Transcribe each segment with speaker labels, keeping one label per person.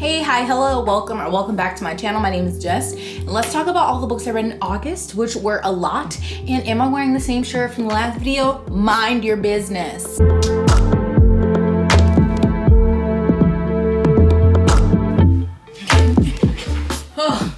Speaker 1: Hey, hi, hello, welcome back to my channel. My name is Jess, and let's talk about all the books I read in August, which were a lot. And am I wearing the same shirt from the last video? Mind your business. Oh,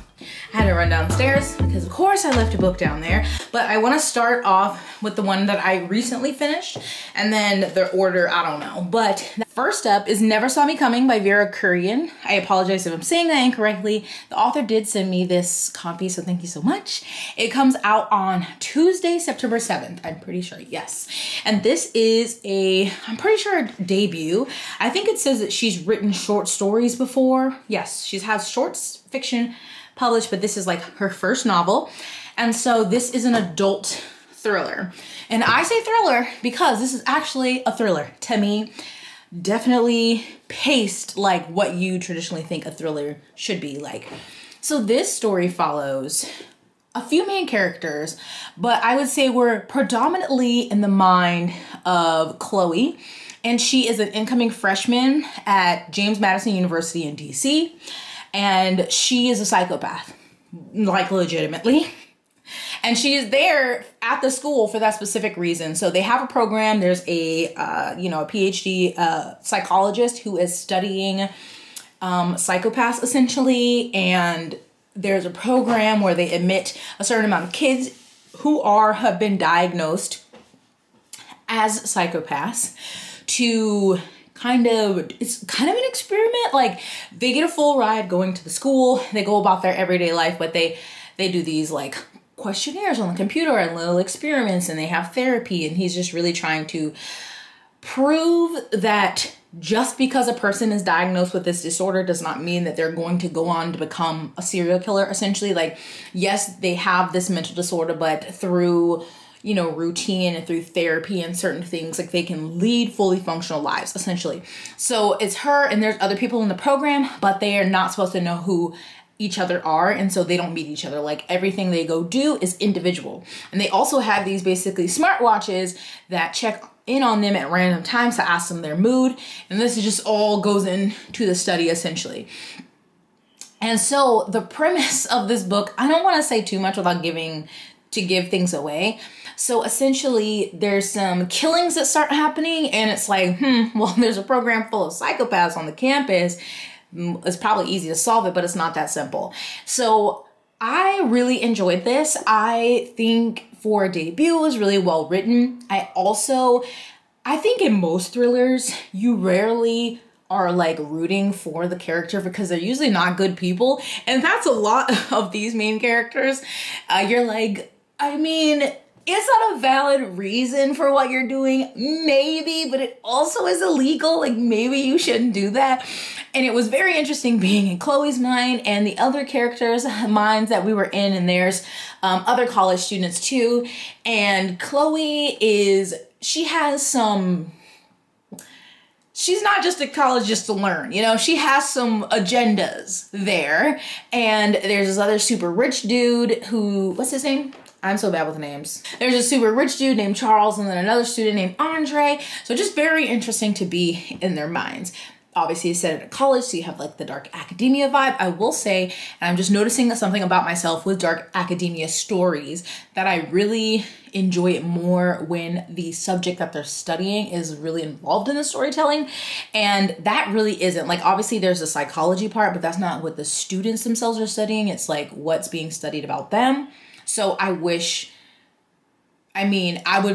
Speaker 1: I had to run downstairs because of course I left a book down there, but I want to start off with the one that I recently finished, and then the order, I don't know. But first up is Never Saw Me Coming by Vera Kurian. I apologize if I'm saying that incorrectly. The author did send me this copy, so thank you so much. It comes out on Tuesday, September 7th, I'm pretty sure, yes. And this is I'm pretty sure a debut. I think it says that she's written short stories before. Yes, she has short fiction published, but this is like her first novel. And so this is an adult thriller. And I say thriller because this is actually a thriller to me. Definitely paced like what you traditionally think a thriller should be like. So this story follows a few main characters, but I would say we're predominantly in the mind of Chloe. And she is an incoming freshman at James Madison University in DC. And she is a psychopath, like legitimately. And she is there at the school for that specific reason. So they have a program. There's a PhD psychologist who is studying psychopaths essentially. And there's a program where they admit a certain amount of kids who have been diagnosed as psychopaths to it's kind of an experiment. Like they get a full ride going to the school. They go about their everyday life, but they do these like questionnaires on the computer and little experiments, and they have therapy, and he's just really trying to prove that just because a person is diagnosed with this disorder does not mean that they're going to go on to become a serial killer, essentially. Like, yes, they have this mental disorder, but through routine and through therapy and certain things, like they can lead fully functional lives, essentially. So it's her, and there's other people in the program, but they are not supposed to know who each other are, and so they don't meet each other. Like everything they go do is individual. And they also have these basically smartwatches that check in on them at random times to ask them their mood. And this is just all goes into the study essentially. And so the premise of this book, I don't want to say too much without give things away. So essentially there's some killings that start happening, and it's like, well, there's a program full of psychopaths on the campus. It's probably easy to solve it, but it's not that simple. So I really enjoyed this. I think for a debut, it was really well written. I think in most thrillers, you rarely are like rooting for the character because they're usually not good people. And that's a lot of these main characters. You're like, I mean, is that a valid reason for what you're doing? Maybe, but it also is illegal. Like maybe you shouldn't do that. And it was very interesting being in Chloe's mind and the other characters' minds that we were in, and there's other college students too. And Chloe she's not just at college just to learn, she has some agendas there. And there's this other super rich dude what's his name? I'm so bad with names. There's a super rich dude named Charles, and then another student named Andre. So just very interesting to be in their minds. Obviously it's set at a college, so you have like the dark academia vibe. I will say, and I'm just noticing something about myself with dark academia stories, that I really enjoy it more when the subject that they're studying is really involved in the storytelling. And that really isn't. Like obviously there's a psychology part, but that's not what the students themselves are studying. It's like what's being studied about them. So I would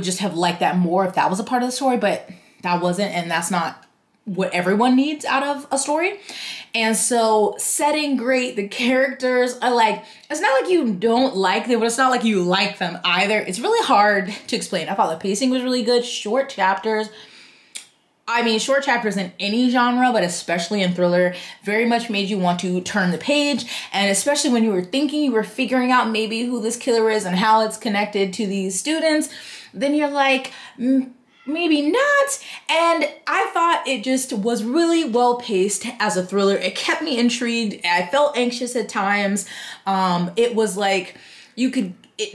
Speaker 1: just have liked that more if that was a part of the story, but that wasn't, and that's not what everyone needs out of a story. And so setting great, the characters are like, it's not like you don't like them, but it's not like you like them either. It's really hard to explain. I thought the pacing was really good. Short chapters in any genre, but especially in thriller, very much made you want to turn the page. And especially when you were figuring out maybe who this killer is and how it's connected to these students, then you're like, maybe not. And I thought it just was really well paced as a thriller. It kept me intrigued. I felt anxious at times. It was like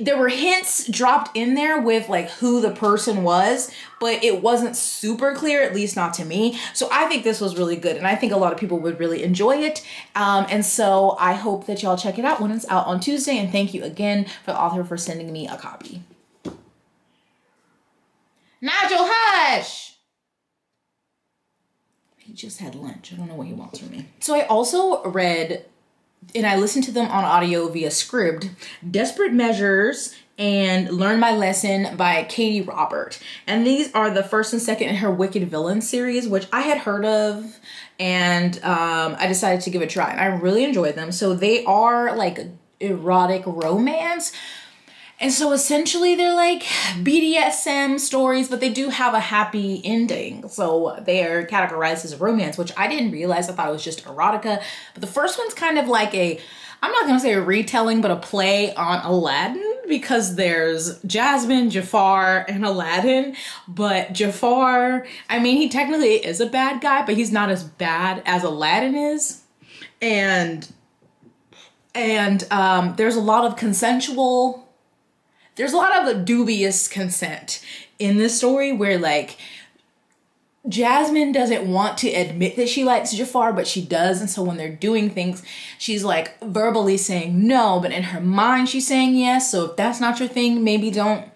Speaker 1: there were hints dropped in there with like who the person was, but it wasn't super clear, at least not to me. So I think this was really good, and I think a lot of people would really enjoy it. And so I hope that y'all check it out when it's out on Tuesday, and thank you again for the author for sending me a copy. Nigel, hush! He just had lunch. I don't know what he wants from me. So I also read, and I listened to them on audio via Scribd, Desperate Measures and Learn My Lesson by Katie Robert. And these are the first and second in her Wicked Villain series, which I had heard of, and I decided to give it a try. And I really enjoyed them. So they are like erotic romance. And so essentially they're like BDSM stories, but they do have a happy ending. So they are categorized as romance, which I didn't realize. I thought it was just erotica. But the first one's kind of like a, I'm not gonna say a retelling, but a play on Aladdin, because there's Jasmine, Jafar, and Aladdin. But Jafar, I mean, he technically is a bad guy, but he's not as bad as Aladdin is. And there's a lot of consensual, there's a lot of dubious consent in this story where like Jasmine doesn't want to admit that she likes Jafar, but she does. And so when they're doing things, she's like verbally saying no, but in her mind she's saying yes. So if that's not your thing, maybe don't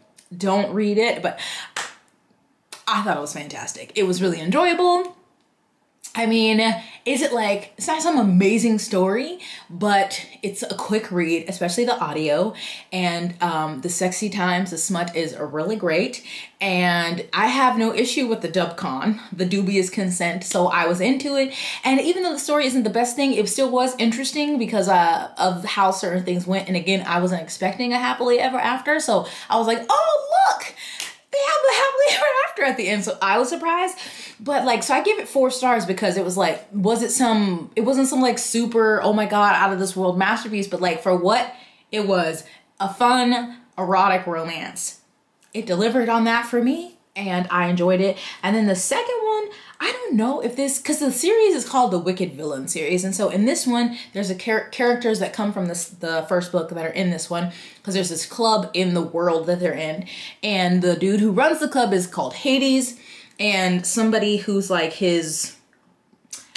Speaker 1: read it. But I thought it was fantastic. It was really enjoyable. I mean, is it like, it's not some amazing story, but it's a quick read, especially the audio, and the sexy times, the smut is really great, and I have no issue with the dubcon, the dubious consent, so I was into it. And even though the story isn't the best thing, it still was interesting because of how certain things went, and again, I wasn't expecting a happily ever after, so I was like, oh look, they have the happily ever after at the end, so I was surprised. But like, so I give it 4 stars because it was like, it wasn't some like super, oh my God, out of this world masterpiece, but like for what it was, a fun erotic romance. It delivered on that for me, and I enjoyed it. And then the second one, I don't know if this, because the series is called the Wicked Villain series, and so in this one, there's characters that come from the first book that are in this one, because there's this club in the world that they're in, and the dude who runs the club is called Hades, and somebody who's like his,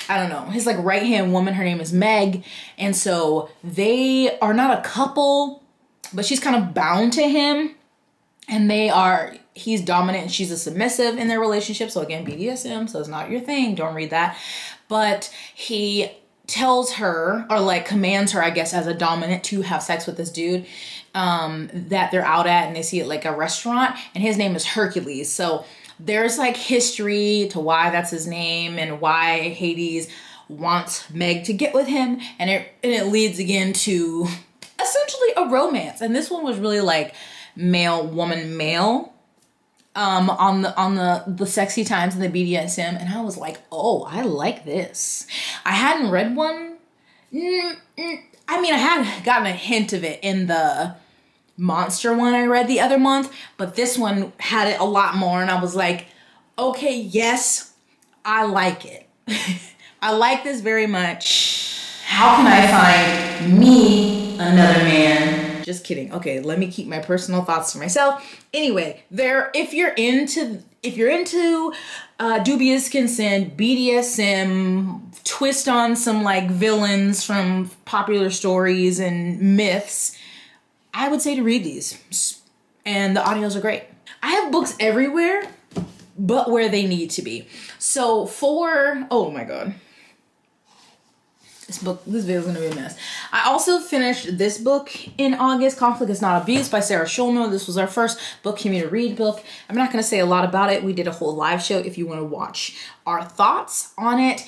Speaker 1: I don't know, his like right-hand woman, her name is Meg, and so they are not a couple, but she's kind of bound to him, and he's dominant and she's a submissive in their relationship. So again, BDSM, so it's not your thing, don't read that. But he tells her, or like commands her, I guess, as a dominant to have sex with this dude that they're out at, and they see it like a restaurant, and his name is Hercules. So there's like history to why that's his name and why Hades wants Meg to get with him, and it leads again to essentially a romance. And this one was really like male, woman, male on the sexy times and the BDSM, and I was like, oh, I like this. I hadn't read one. I mean, I had gotten a hint of it in the monster one I read the other month, but this one had it a lot more, and I was like, okay, yes, I like it. I like this very much. How can I find me another man? Just kidding. Okay, let me keep my personal thoughts to myself. Anyway, if you're into dubious consent, BDSM, twist on some like villains from popular stories and myths, I would say to read these. And the audios are great. I have books everywhere, but where they need to be. So oh my God. This video is gonna be a mess. I also finished this book in August, Conflict is Not Abuse by Sarah Schulno. This was our first book community read book. I'm not gonna say a lot about it. We did a whole live show if you wanna watch our thoughts on it.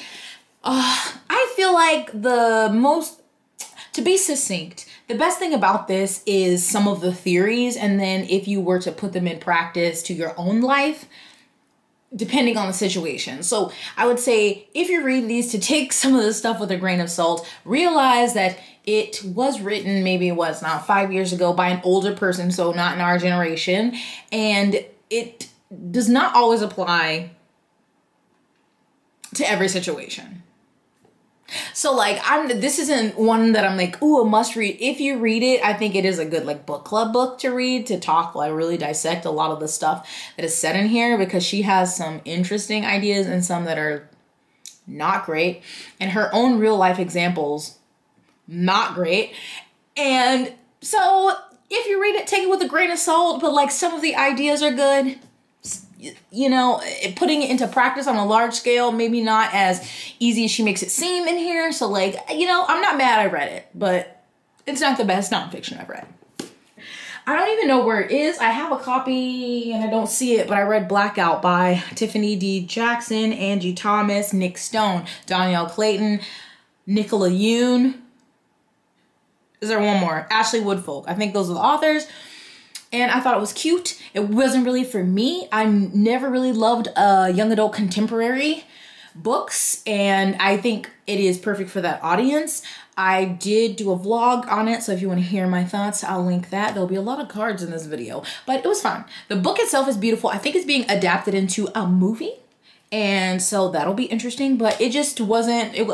Speaker 1: I feel like to be succinct, the best thing about this is some of the theories, and then if you were to put them in practice to your own life, depending on the situation. So I would say if you read these, to take some of this stuff with a grain of salt, realize that it was written, maybe it was not 5 years ago, by an older person, so not in our generation, and it does not always apply to every situation. So like, this isn't one that I'm like, ooh, a must read. If you read it, I think it is a good like book club book to read, to talk, like really dissect a lot of the stuff that is said in here, because she has some interesting ideas and some that are not great, and her own real life examples, not great. And so if you read it, take it with a grain of salt, but like some of the ideas are good. You know, putting it into practice on a large scale, maybe not as easy as she makes it seem in here. So like, you know, I'm not mad I read it, but it's not the best nonfiction I've read. I don't even know where it is. I have a copy and I don't see it, but I read Blackout by Tiffany D. Jackson, Angie Thomas, Nick Stone, Danielle Clayton, Nicola Yoon. Is there one more? Ashley Woodfolk. I think those are the authors. And I thought it was cute. It wasn't really for me. I never really loved young adult contemporary books, and I think it is perfect for that audience. I did do a vlog on it, so if you want to hear my thoughts, I'll link that. There'll be a lot of cards in this video, but it was fun. The book itself is beautiful. I think it's being adapted into a movie, and so that'll be interesting, but it just wasn't, it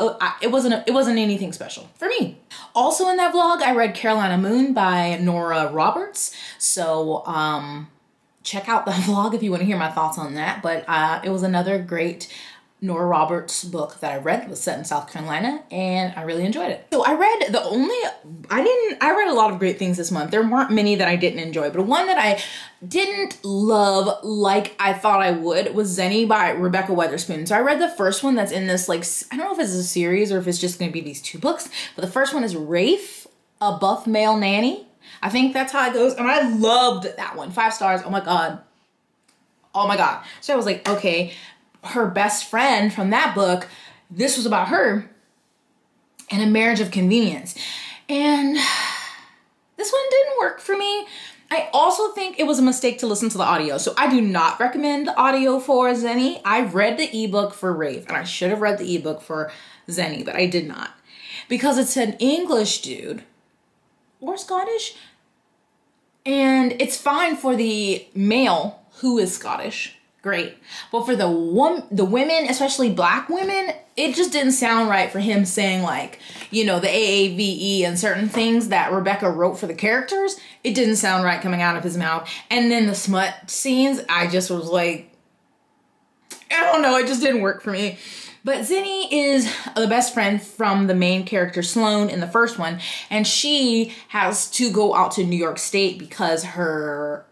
Speaker 1: wasn't anything special for me. Also in that vlog, I read Carolina Moon by Nora Roberts. So check out that vlog if you want to hear my thoughts on that. But it was another great Nora Roberts book that I read. It was set in South Carolina, and I really enjoyed it. So I read I read a lot of great things this month. There weren't many that I didn't enjoy, but one that I didn't love like I thought I would was Zenny by Rebecca Weatherspoon. So I read the first one that's in this, like, I don't know if it's a series or if it's just gonna be these two books, but the first one is Rafe, a Buff Male Nanny. I think that's how it goes, and I loved that one. 5 stars, oh my God. Oh my God. So I was like, okay, her best friend from that book, this was about her and a marriage of convenience. And this one didn't work for me. I also think it was a mistake to listen to the audio. So I do not recommend the audio for Zenny. I read the ebook for Rafe, and I should have read the ebook for Zenny, but I did not. Because it's an English dude, or Scottish, and it's fine for the male who is Scottish. Great. But for the women, especially Black women, it just didn't sound right for him saying, like, you know, the AAVE and certain things that Rebecca wrote for the characters. It didn't sound right coming out of his mouth. And then the smut scenes, I just was like, I don't know, it just didn't work for me. But Zenny is the best friend from the main character, Sloane, in the first one. And she has to go out to New York State because her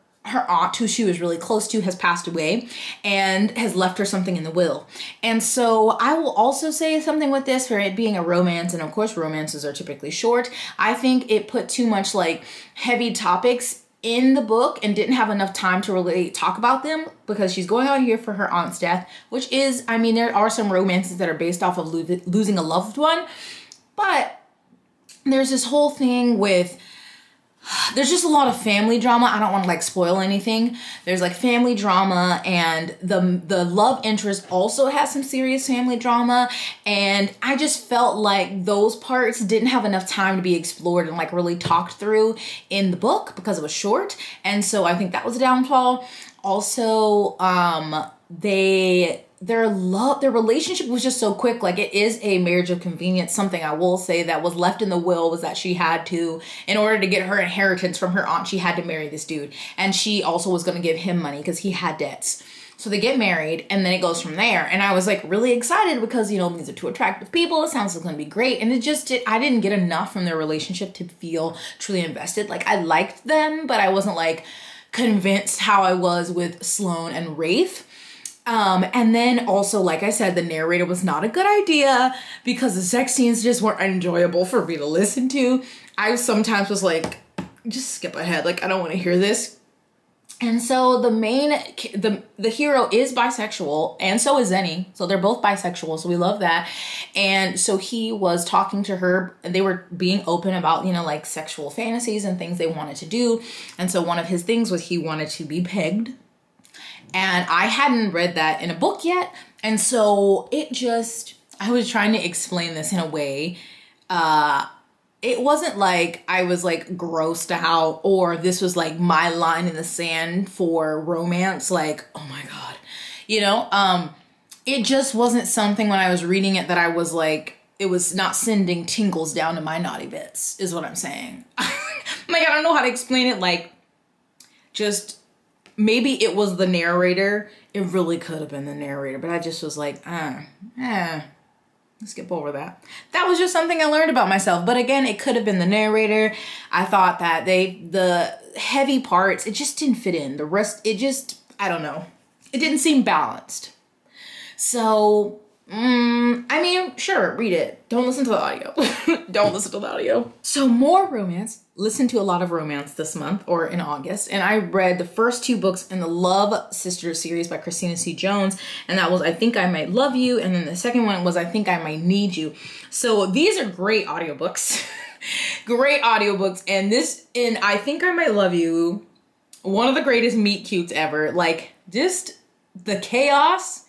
Speaker 1: aunt, who she was really close to, has passed away and has left her something in the will. And so I will also say something with this, for it being a romance, and of course romances are typically short, I think it put too much like heavy topics in the book and didn't have enough time to really talk about them, because she's going out here for her aunt's death, which is, I mean, there are some romances that are based off of losing a loved one, but there's this whole thing with, there's just a lot of family drama. I don't want to like spoil anything. There's like family drama, and the love interest also has some serious family drama. And I just felt like those parts didn't have enough time to be explored and like really talked through in the book because it was short. And so I think that was a downfall. Also, their relationship was just so quick. Like, it is a marriage of convenience. Something I will say that was left in the will was that she had to, in order to get her inheritance from her aunt, she had to marry this dude. And she also was going to give him money because he had debts. So they get married, and then it goes from there. And I was like really excited because, you know, these are two attractive people. It sounds like it's going to be great. And I didn't get enough from their relationship to feel truly invested. Like, I liked them, but I wasn't like convinced how I was with Sloane and Rafe. And then also, like I said, the narrator was not a good idea because the sex scenes just weren't enjoyable for me to listen to. I sometimes was like, just skip ahead. Like, I don't want to hear this. And so the hero is bisexual, and so is Zenny. So they're both bisexual. So we love that. And so he was talking to her, and they were being open about, you know, like sexual fantasies and things they wanted to do. And so one of his things was he wanted to be pegged. And I hadn't read that in a book yet. And so I was trying to explain this in a way. It wasn't like I was like grossed out, or this was like my line in the sand for romance. Like, oh my God, you know, it just wasn't something when I was reading it that I was like it was not sending tingles down to my naughty bits, is what I'm saying. Like, I don't know how to explain it. Like, just maybe it was the narrator. It really could have been the narrator, but I just was like, let's skip over that. That was just something I learned about myself. But again, it could have been the narrator. I thought that the heavy parts, it just didn't fit in. The rest, it just, I don't know. It didn't seem balanced. So, I mean, sure, read it. Don't listen to the audio. Don't listen to the audio. So more romance. Listened to a lot of romance this month, or in August, and I read the first 2 books in the Love Sisters series by Christina C. Jones, and that was I Think I Might Love You, and then the second one was I Think I Might Need You. So these are great audiobooks. Great audiobooks, and this, in I Think I Might Love You, one of the greatest meet cutes ever. Like, just the chaos.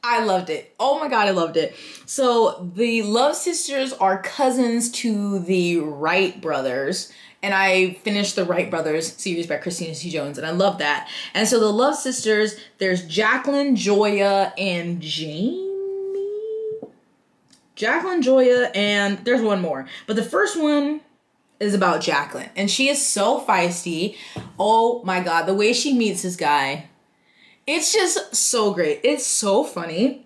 Speaker 1: I loved it. Oh my God, I loved it. So the Love Sisters are cousins to the Wright brothers. And I finished the Wright brothers series by Christina C. Jones, and I love that. And so the Love Sisters, there's Jacqueline, Joya, and Jamie? Jacqueline, Joya, and there's one more. But the first one is about Jacqueline. And she is so feisty. Oh my God, the way she meets this guy. It's just so great. It's so funny.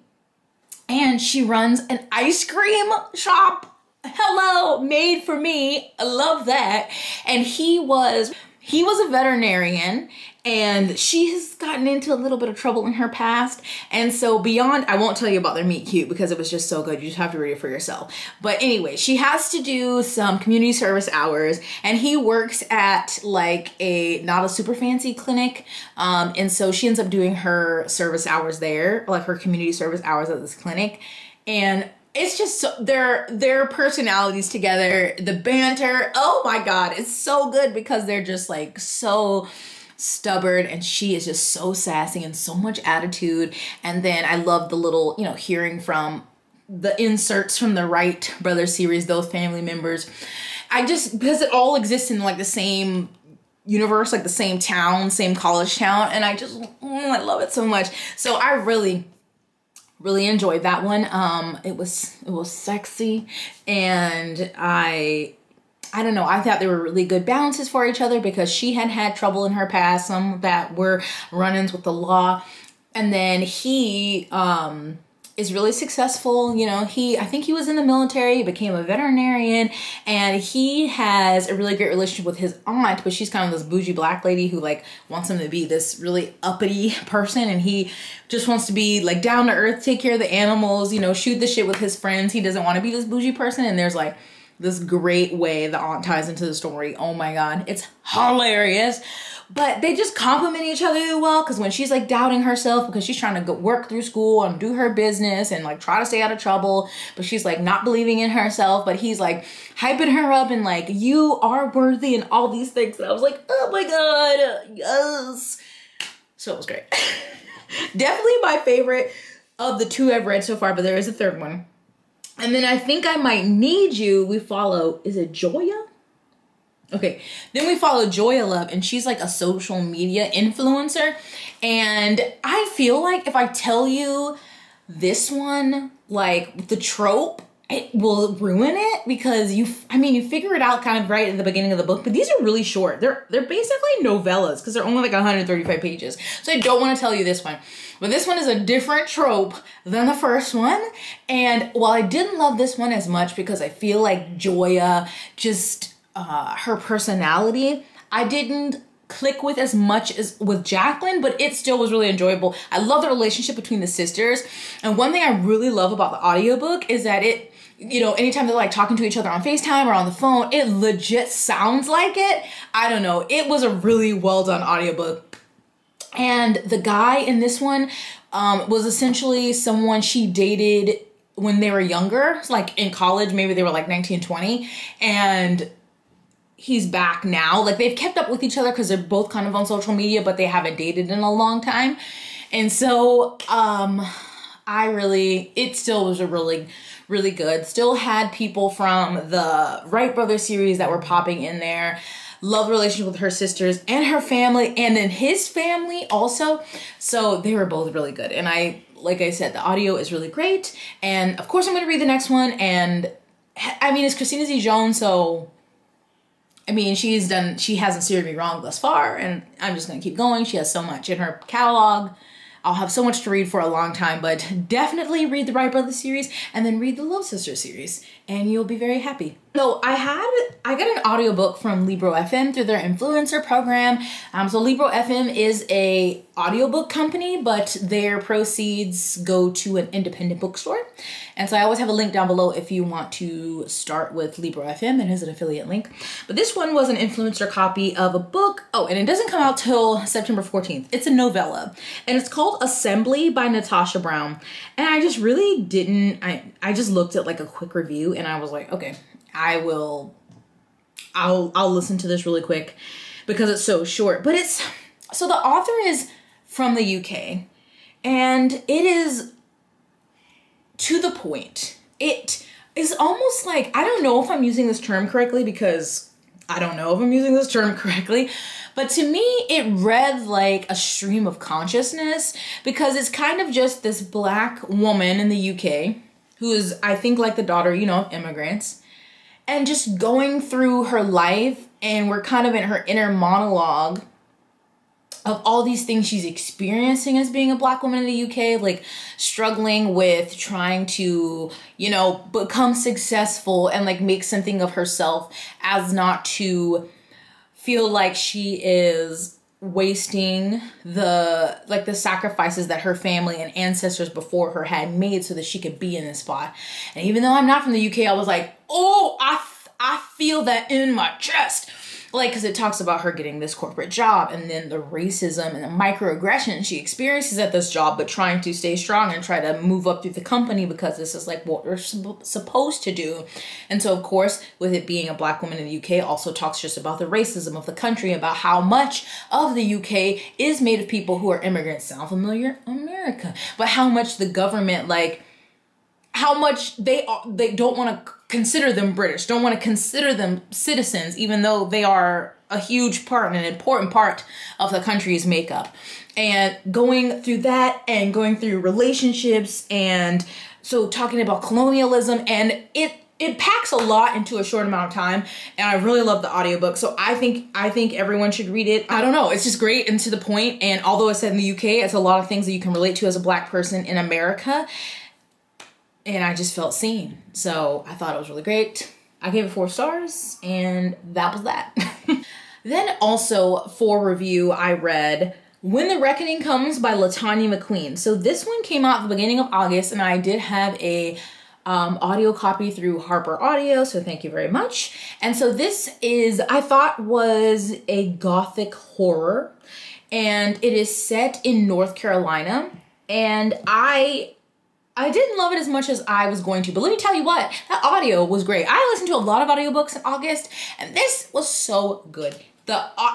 Speaker 1: And she runs an ice cream shop. Hello, made for me. I love that. And he was a veterinarian, and she has gotten into a little bit of trouble in her past. And so beyond, I won't tell you about their meet cute because it was just so good. You just have to read it for yourself. But anyway, she has to do some community service hours, and he works at like not a super fancy clinic. And so she ends up doing her service hours there, like her community service hours at this clinic. And it's just so, their personalities together, the banter, oh my God, it's so good because they're just like so stubborn, and she is just so sassy and so much attitude. And then I love the little, hearing from the inserts from the Wright brothers series, those family members. Because it all exists in like the same universe, like the same town, same college town, and I love it so much. So I really enjoyed that one. It was sexy, and I don't know, I thought they were really good balances for each other because she had trouble in her past, some that were run-ins with the law, and then he is really successful. I think he was in the military, became a veterinarian, and he has a really great relationship with his aunt, but she's kind of this bougie black lady who like wants him to be this really uppity person, and he just wants to be like down to earth, take care of the animals, shoot the shit with his friends. He doesn't want to be this bougie person, and there's like this great way the aunt ties into the story. Oh my God, it's hilarious. But they just complement each other well, because when she's like doubting herself because she's trying to work through school and do her business and like try to stay out of trouble, but she's like not believing in herself, but he's like hyping her up and like, you are worthy and all these things. And I was like, oh my God, yes. So it was great. Definitely my favorite of the 2 I've read so far, but there is a third one. And then I Think I Might Need You, we follow, is it Joya? Okay, then we follow Joya Love, and she's like a social media influencer. And I feel like if I tell you this one, like the trope, it will ruin it because you figure it out kind of right at the beginning of the book, but these are really short. They're basically novellas because they're only like 135 pages. So I don't want to tell you this one. But this one is a different trope than the first one. And while I didn't love this one as much because I feel like Joya, just her personality, I didn't click with as much as with Jacqueline, but it still was really enjoyable. I love the relationship between the sisters. And one thing I really love about the audiobook is that it, anytime they're like talking to each other on FaceTime or on the phone, it legit sounds like it. I don't know. It was a really well done audiobook. And the guy in this one was essentially someone she dated when they were younger, like in college, maybe they were like 19, 20, and he's back now. Like they've kept up with each other because they're both kind of on social media, but they haven't dated in a long time. And so it still was a really, really good. Still had people from the Wright brothers series that were popping in there. Love the relationship with her sisters and her family, and then his family also. So they were both really good. And I like I said, the audio is really great. And of course I'm going to read the next one. And I mean, it's Christina Z. Jones, so I mean, she hasn't steered me wrong thus far, and I'm just going to keep going. She has so much in her catalog. I'll have so much to read for a long time, but definitely read the Wright Brothers series and then read the Love Sisters series, and you'll be very happy. So I got an audiobook from Libro FM through their influencer program. So Libro FM is a audiobook company, but their proceeds go to an independent bookstore. And so I always have a link down below if you want to start with Libro FM. It is an affiliate link. But this one was an influencer copy of a book. Oh, and it doesn't come out till September 14th. It's a novella, and it's called Assembly by Natasha Brown. And I just really didn't, I just looked at like a quick review and I was like, okay, I'll listen to this really quick because it's so short. But so the author is from the UK, and it is to the point. It is almost like, I don't know if I'm using this term correctly, because I don't know if I'm using this term correctly, but to me, it read like a stream of consciousness, because it's kind of just this Black woman in the UK who is, I think, like the daughter, you know, of immigrants, and just going through her life, and we're kind of in her inner monologue of all these things she's experiencing as being a Black woman in the UK, like struggling with trying to, you know, become successful and like make something of herself, as not to feel like she is wasting the sacrifices that her family and ancestors before her had made so that she could be in this spot. And even though I'm not from the UK, I was like, oh, I feel that in my chest. Like, because it talks about her getting this corporate job, and then the racism and the microaggression she experiences at this job, but trying to stay strong and try to move up through the company because this is like what we're supposed to do. And so, of course, with it being a Black woman in the UK, also talks just about the racism of the country, about how much of the UK is made of people who are immigrants. Sound familiar? America. But how much the government, like, how much they don't want to consider them British, don't want to consider them citizens, even though they are a huge part and an important part of the country's makeup. And going through that, and going through relationships, and so talking about colonialism, and it packs a lot into a short amount of time, and I really love the audiobook. So I think everyone should read it. I don't know, it's just great and to the point, and although it's set in the UK, it's a lot of things that you can relate to as a Black person in America. And I just felt seen. So I thought it was really great. I gave it 4 stars, and that was that. Then also for review, I read When the Reckoning Comes by Latanya McQueen. So this one came out at the beginning of August, and I did have a audio copy through Harper Audio, so thank you very much. And so this is, I thought, was a gothic horror, and it is set in North Carolina, and I didn't love it as much as I was going to, but let me tell you what, that audio was great. I listened to a lot of audiobooks in August, and this was so good.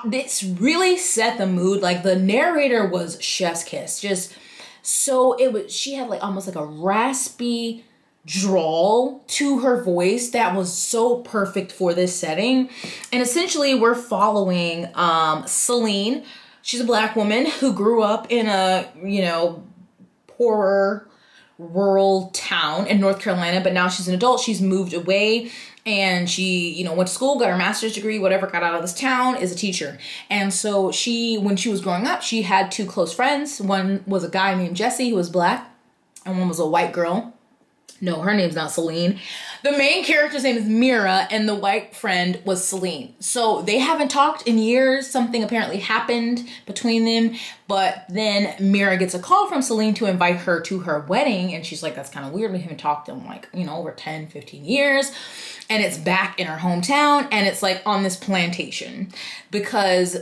Speaker 1: This really set the mood. Like, the narrator was chef's kiss. Just so she had like almost like a raspy drawl to her voice that was so perfect for this setting. And essentially we're following Celine. She's a Black woman who grew up in a, you know, poorer rural town in North Carolina, but now she's an adult. She's moved away, and she, you know, went to school, got her master's degree, whatever, got out of this town, is a teacher. And so when she was growing up, she had 2 close friends. One was a guy named Jesse, who was Black, and one was a white girl. No, her name's not Celine. The main character's name is Mira, and the white friend was Celine. So they haven't talked in years. Something apparently happened between them. But then Mira gets a call from Celine to invite her to her wedding. And she's like, that's kind of weird. We haven't talked in like, you know, over 10, 15 years. And it's back in her hometown, and it's like on this plantation, because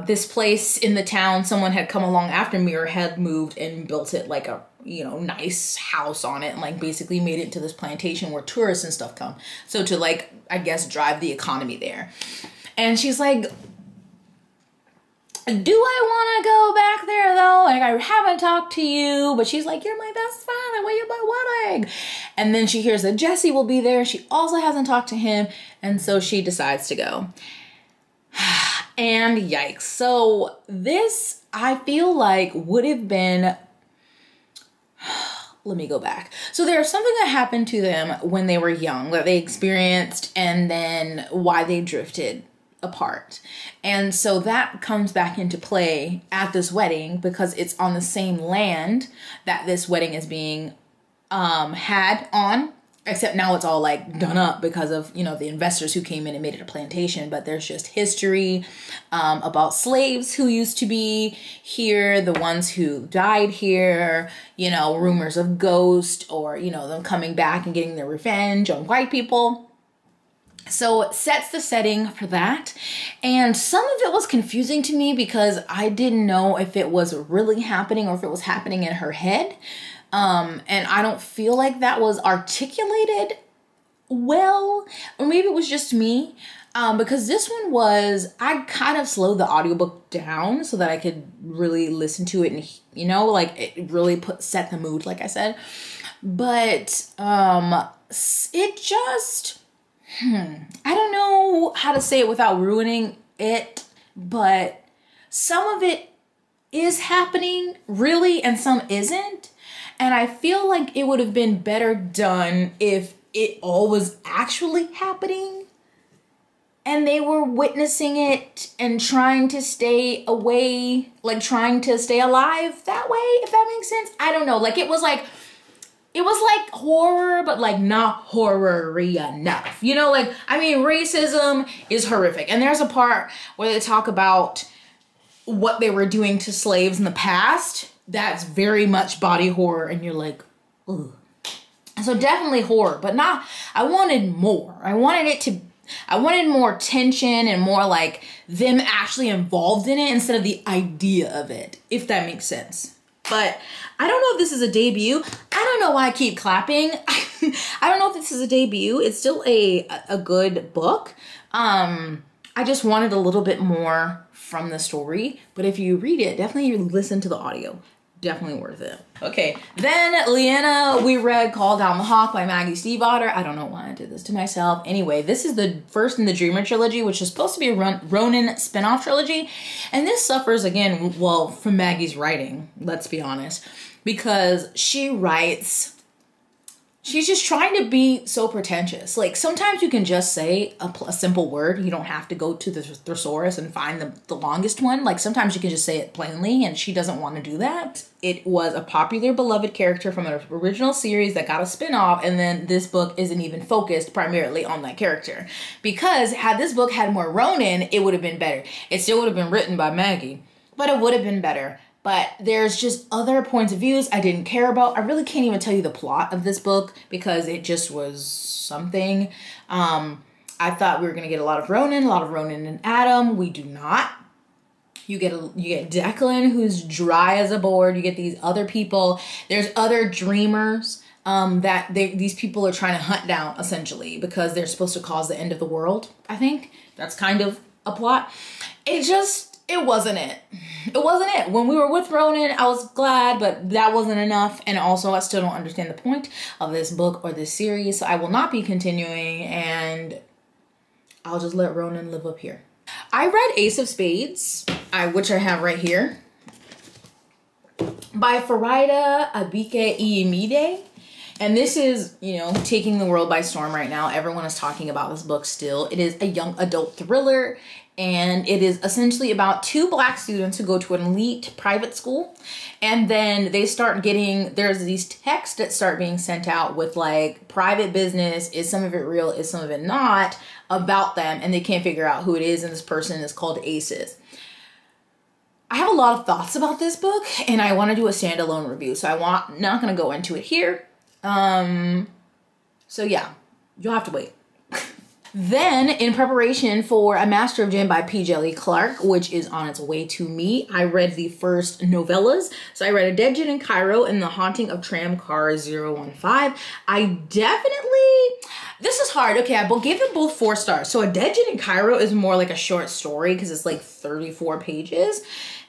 Speaker 1: this place in the town, someone had come along after Mira had moved and built it like a, you know, nice house on it, and like basically made it into this plantation where tourists and stuff come. So to like, I guess, drive the economy there. And she's like, do I want to go back there though? Like, I haven't talked to you. But she's like, you're my best friend. I want you at my wedding. And then she hears that Jesse will be there. She also hasn't talked to him. And so she decides to go. And yikes. So this, I feel like, would have been let me go back. So there's something that happened to them when they were young that they experienced, and then why they drifted apart. And so that comes back into play at this wedding because it's on the same land that this wedding is being had on, except now it's all like done up because of, you know, the investors who came in and made it a plantation. But there's just history about slaves who used to be here, the ones who died here, you know, rumors of ghosts, or, you know, them coming back and getting their revenge on white people. So it sets the setting for that. And some of it was confusing to me because I didn't know if it was really happening or if it was happening in her head. And I don't feel like that was articulated well, or maybe it was just me. Because this one was, I kind of slowed the audiobook down so that I could really listen to it and, you know, like it really set the mood, like I said. But, it just, I don't know how to say it without ruining it, but some of it is happening really and some isn't. And I feel like it would have been better done if it all was actually happening and they were witnessing it and trying to stay away, like trying to stay alive that way, if that makes sense. I don't know. Like it was like horror, but like not horror-y enough. You know, like, I mean, racism is horrific. And there's a part where they talk about what they were doing to slaves in the past. That's very much body horror. And you're like, ugh. So definitely horror, but not, I wanted more. I wanted more tension and more like them actually involved in it instead of the idea of it, if that makes sense. But I don't know if this is a debut. I don't know why I keep clapping. I don't know if this is a debut. It's still a good book. I just wanted a little bit more from the story. But if you read it, definitely listen to the audio. Definitely worth it. Okay, then Leanna, we read Call Down the Hawk by Maggie Stiefvater. I don't know why I did this to myself. Anyway, this is the first in the Dreamer trilogy, which is supposed to be a Ronin spin-off trilogy. And this suffers again, well, from Maggie's writing, let's be honest, because she writes, she's just trying to be so pretentious. Like sometimes you can just say a simple word. You don't have to go to the thesaurus and find the longest one. Like sometimes you can just say it plainly, and she doesn't want to do that. It was a popular, beloved character from an original series that got a spin-off, and then this book isn't even focused primarily on that character. Because had this book had more Ronin, it would have been better. It still would have been written by Maggie, but it would have been better. But there's just other points of views I didn't care about. I really can't even tell you the plot of this book because it just was something. I thought we were going to get a lot of Ronin and Adam. We do not. You get Declan, who's dry as a board. You get these other people. There's other dreamers that these people are trying to hunt down, essentially, because they're supposed to cause the end of the world, I think. That's kind of a plot. It wasn't it. It wasn't it. When we were with Ronin, I was glad, but that wasn't enough. And also, I still don't understand the point of this book or this series, so I will not be continuing, and I'll just let Ronin live up here. I read Ace of Spades, which I have right here, by Farida Abike Iyemide. And this is, you know, taking the world by storm right now. Everyone is talking about this book still. It is a young adult thriller, and it is essentially about two Black students who go to an elite private school, and then they start getting, there's these texts that start being sent out with like private business. Is some of it real? Is some of it not? About them, and they can't figure out who it is, and this person is called Aces. I have a lot of thoughts about this book, and I want to do a standalone review, so I'm not going to go into it here. So yeah, you'll have to wait. Then, in preparation for A Master of Djinn by P. Jelly Clark, which is on its way to me, I read the first novellas. So I read A Dead Djinn in Cairo and The Haunting of Tramcar 015. I definitely, this is hard. Okay, I gave them both 4 stars. So A Dead Djinn in Cairo is more like a short story because it's like 34 pages.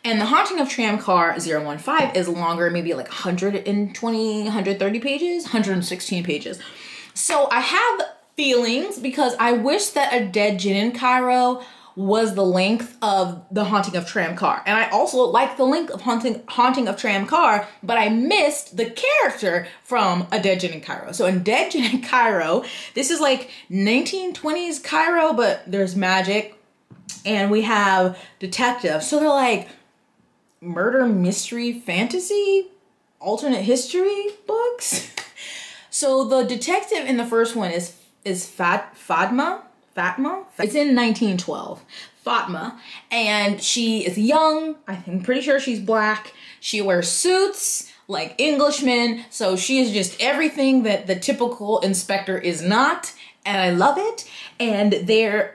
Speaker 1: And The Haunting of Tramcar 015 is longer, maybe like 120, 130 pages, 116 pages. So I have feelings because I wish that A Dead Djinn in Cairo was the length of The Haunting of Tram Car. And I also liked the length of Haunting of Tram Car, but I missed the character from A Dead Djinn in Cairo. So in Dead Djinn in Cairo, this is like 1920s Cairo, but there's magic and we have detectives. So they're like murder, mystery, fantasy, alternate history books. So the detective in the first one is Fatma. It's in 1912. Fatma, and she is young. I'm pretty sure she's black. She wears suits like Englishmen, so she is just everything that the typical inspector is not, and I love it. And there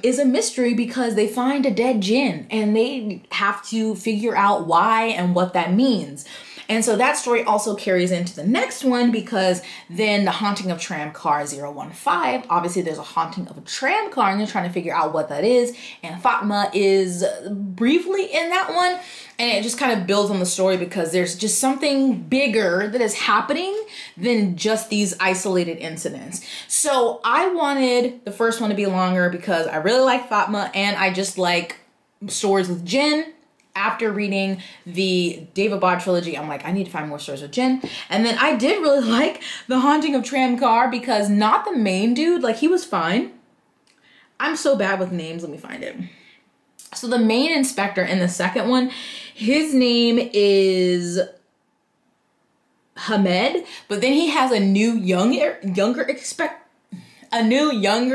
Speaker 1: is a mystery because they find a dead djinn, and they have to figure out why and what that means. And so that story also carries into the next one because then the haunting of tram car 015, obviously there's a haunting of a tram car and they're trying to figure out what that is. And Fatma is briefly in that one. And it just kind of builds on the story because there's just something bigger that is happening than just these isolated incidents. So I wanted the first one to be longer because I really like Fatma and I just like stories with Djinn. After reading the David Bond trilogy, I'm like, I need to find more stories with Djinn. And then I did really like The Haunting of Tram Car because not the main dude, like he was fine. I'm so bad with names, let me find it. So the main inspector in the second one, his name is Hamed, but then he has a new younger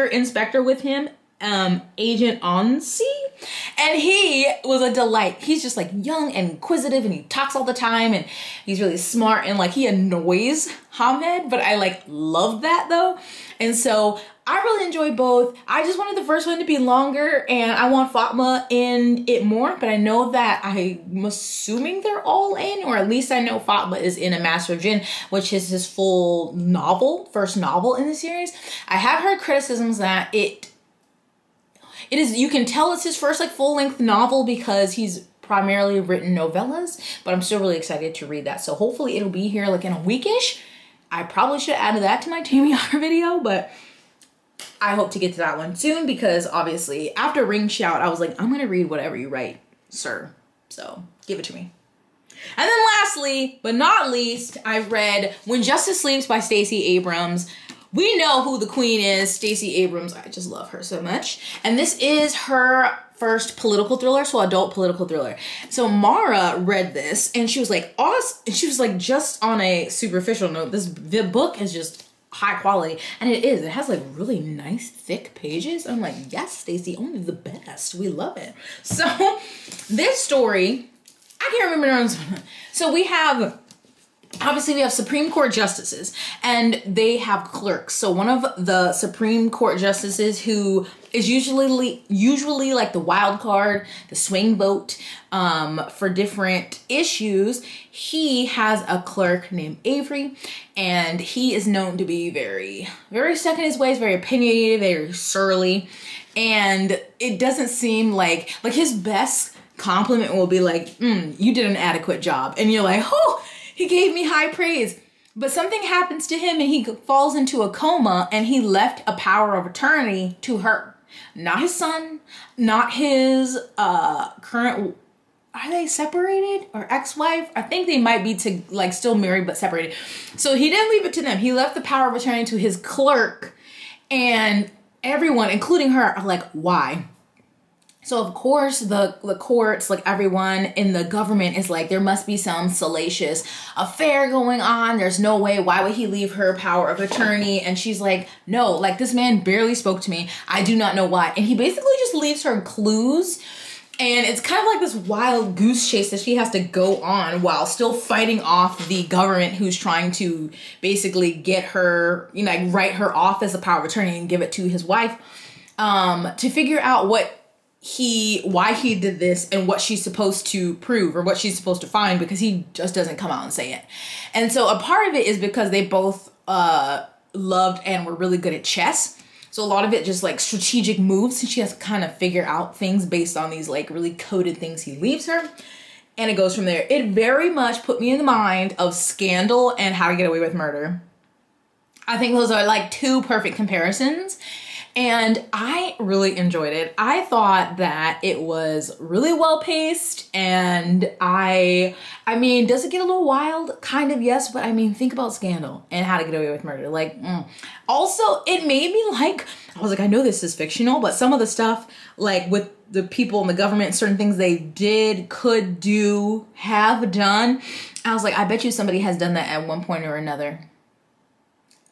Speaker 1: inspector with him, Agent Owens, and he was a delight. He's just like young and inquisitive and he talks all the time and he's really smart and like he annoys Hamed, but I like love that though. And so I really enjoyed both. I just wanted the first one to be longer and I want Fatma in it more, but I know that I'm assuming they're all in, or at least I know Fatma is in A Master of Djinn, which is his full novel, first novel in the series. I have heard criticisms that it is, you can tell it's his first like full-length novel because he's primarily written novellas, but I'm still really excited to read that. So hopefully it'll be here like in a weekish. I probably should have added that to my TBR video, but I hope to get to that one soon because obviously after Ring Shout, I was like, I'm gonna read whatever you write, sir. So give it to me. And then lastly, but not least, I read When Justice Sleeps by Stacey Abrams. We know who the queen is, Stacey Abrams. I just love her so much. And this is her first political thriller, so adult political thriller. So Mara read this and she was like, awesome. And she was like, just on a superficial note, the book is just high quality. And it is. It has like really nice thick pages. I'm like, yes, Stacey, only the best. We love it. So this story, I can't remember her name. So we have... obviously we have Supreme Court justices and they have clerks. So one of the Supreme Court justices who is usually like the wild card, the swing vote for different issues, he has a clerk named Avery and he is known to be very, very stuck in his ways, very opinionated, very surly. And it doesn't seem like his best compliment will be like, you did an adequate job. And you're like, oh, he gave me high praise, but something happens to him and he falls into a coma and he left a power of attorney to her. Not his son, not his current, are they separated or ex-wife? I think they might be like still married but separated. So he didn't leave it to them. He left the power of attorney to his clerk and everyone, including her, are like, why? So of course the courts, like everyone in the government is like, there must be some salacious affair going on. There's no way. Why would he leave her power of attorney? And she's like, no, like this man barely spoke to me. I do not know why. And he basically just leaves her clues. And it's kind of like this wild goose chase that she has to go on while still fighting off the government who's trying to basically get her, you know, like write her off as a power of attorney and give it to his wife, to figure out why he did this and what she's supposed to prove or what she's supposed to find, because he just doesn't come out and say it. And so a part of it is because they both loved and were really good at chess. So a lot of it just like strategic moves, and she has to kind of figure out things based on these like really coded things he leaves her. And it goes from there. It very much put me in the mind of Scandal and How to Get Away with Murder. I think those are like two perfect comparisons. And I really enjoyed it. I thought that it was really well paced, and I mean, does it get a little wild? Kind of, yes, but I mean, think about Scandal and How to Get Away with Murder. Like, Also, it made me like, I was like, I know this is fictional, but some of the stuff, like with the people in the government, certain things they did, could do, have done, I was like, I bet you somebody has done that at one point or another.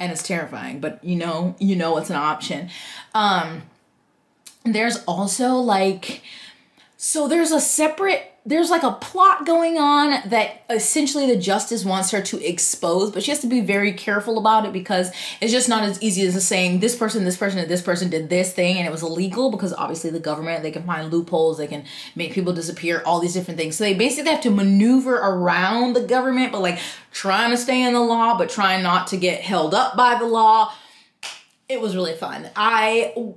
Speaker 1: And it's terrifying, but you know it's an option. There's also like, so there's like a plot going on that essentially the justice wants her to expose, but she has to be very careful about it because it's just not as easy as saying this person, and this person did this thing and it was illegal, because obviously the government, they can find loopholes, they can make people disappear, all these different things. So they basically have to maneuver around the government, but like trying to stay in the law, but trying not to get held up by the law. It was really fun. I'm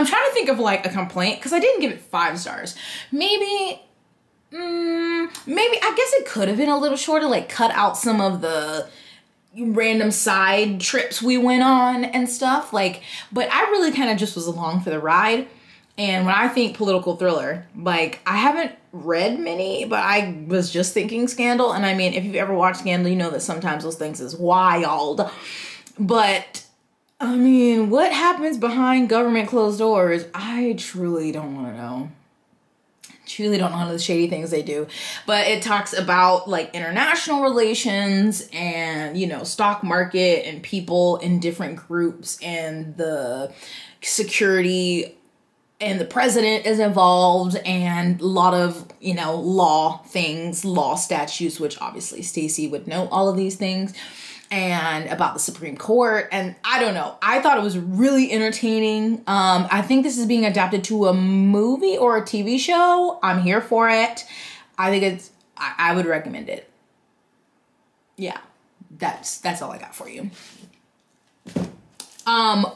Speaker 1: trying to think of like a complaint, because I didn't give it 5 stars. Maybe I guess it could have been a little shorter, like cut out some of the random side trips we went on and stuff. Like, but I really kind of just was along for the ride. And when I think political thriller, like I haven't read many, but I was just thinking Scandal. And I mean, if you've ever watched Scandal, you know that sometimes those things is wild. But I mean, what happens behind government closed doors? I truly don't want to know. Truly don't know the shady things they do. But it talks about like international relations and, you know, stock market and people in different groups and the security, and the president is involved, and a lot of, you know, law things, law statutes, which obviously Stacey would know all of these things. And about the Supreme Court, and I don't know. I thought it was really entertaining. I think this is being adapted to a movie or a TV show. I'm here for it. I think I would recommend it. Yeah, that's all I got for you. No.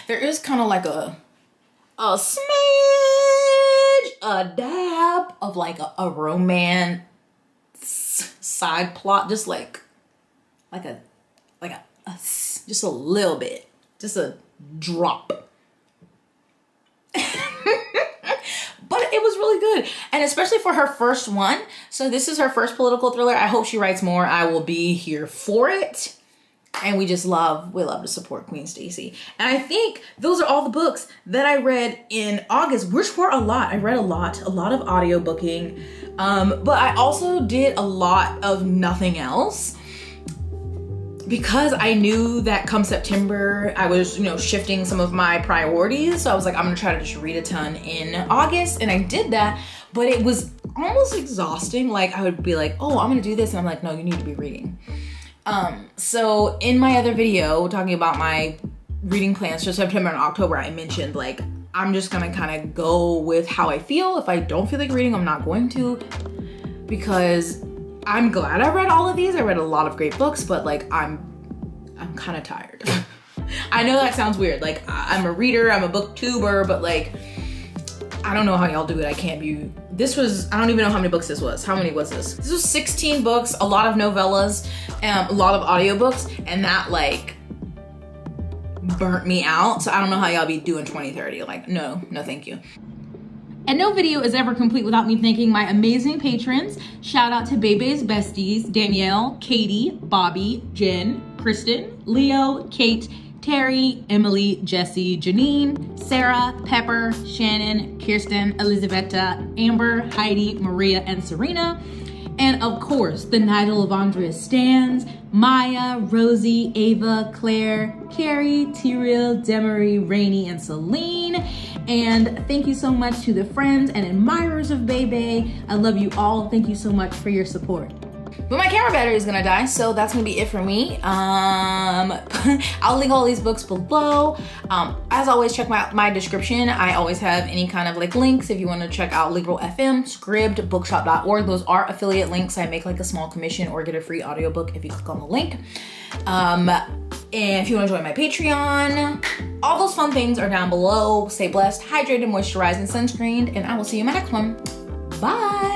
Speaker 1: There is kind of like a smidge, a dab of like a romance side plot, just like just a little bit, just a drop. But it was really good, and especially for her first one. So this is her first political thriller. I hope she writes more. I will be here for it. And we love to support Queen Stacey. And I think those are all the books that I read in August, which were a lot. I read a lot of audiobooking. But I also did a lot of nothing else, because I knew that come September, I was, you know, shifting some of my priorities. So I was like, I'm gonna try to just read a ton in August. And I did that, but it was almost exhausting. Like I would be like, oh, I'm gonna do this. And I'm like, no, you need to be reading. So in my other video talking about my reading plans for September and October, I mentioned like, I'm just gonna kind of go with how I feel. If I don't feel like reading, I'm not going to, because I'm glad I read all of these. I read a lot of great books, but like, I'm kind of tired. I know that sounds weird. Like I'm a reader, I'm a booktuber, but like, I don't know how y'all do it. I can't be. This was, I don't even know how many books this was. How many was this? This was 16 books, a lot of novellas, a lot of audiobooks, and that like burnt me out. So I don't know how y'all be doing 20, 30. Like, no, thank you. And no video is ever complete without me thanking my amazing patrons. Shout out to Bebe's besties, Danielle, Katie, Bobby, Jen, Kristen, Leo, Kate, Terry, Emily, Jessie, Janine, Sarah, Pepper, Shannon, Kirsten, Elizabetta, Amber, Heidi, Maria, and Serena. And of course, the Nigel of Andrea stans, Maya, Rosie, Ava, Claire, Carrie, Tyrell, Demery, Rainey, and Celine. And thank you so much to the friends and admirers of Bebe. I love you all. Thank you so much for your support. But my camera battery is gonna die, so that's gonna be it for me. I'll link all these books below. As always, check my description. I always have any kind of like links if you want to check out Liberal FM, Scribd, bookshop.org. Those are affiliate links. I make like a small commission or get a free audiobook if you click on the link. And if you want to join my Patreon, all those fun things are down below. Stay blessed, hydrated, moisturized, and sunscreened, and I will see you in my next one. Bye.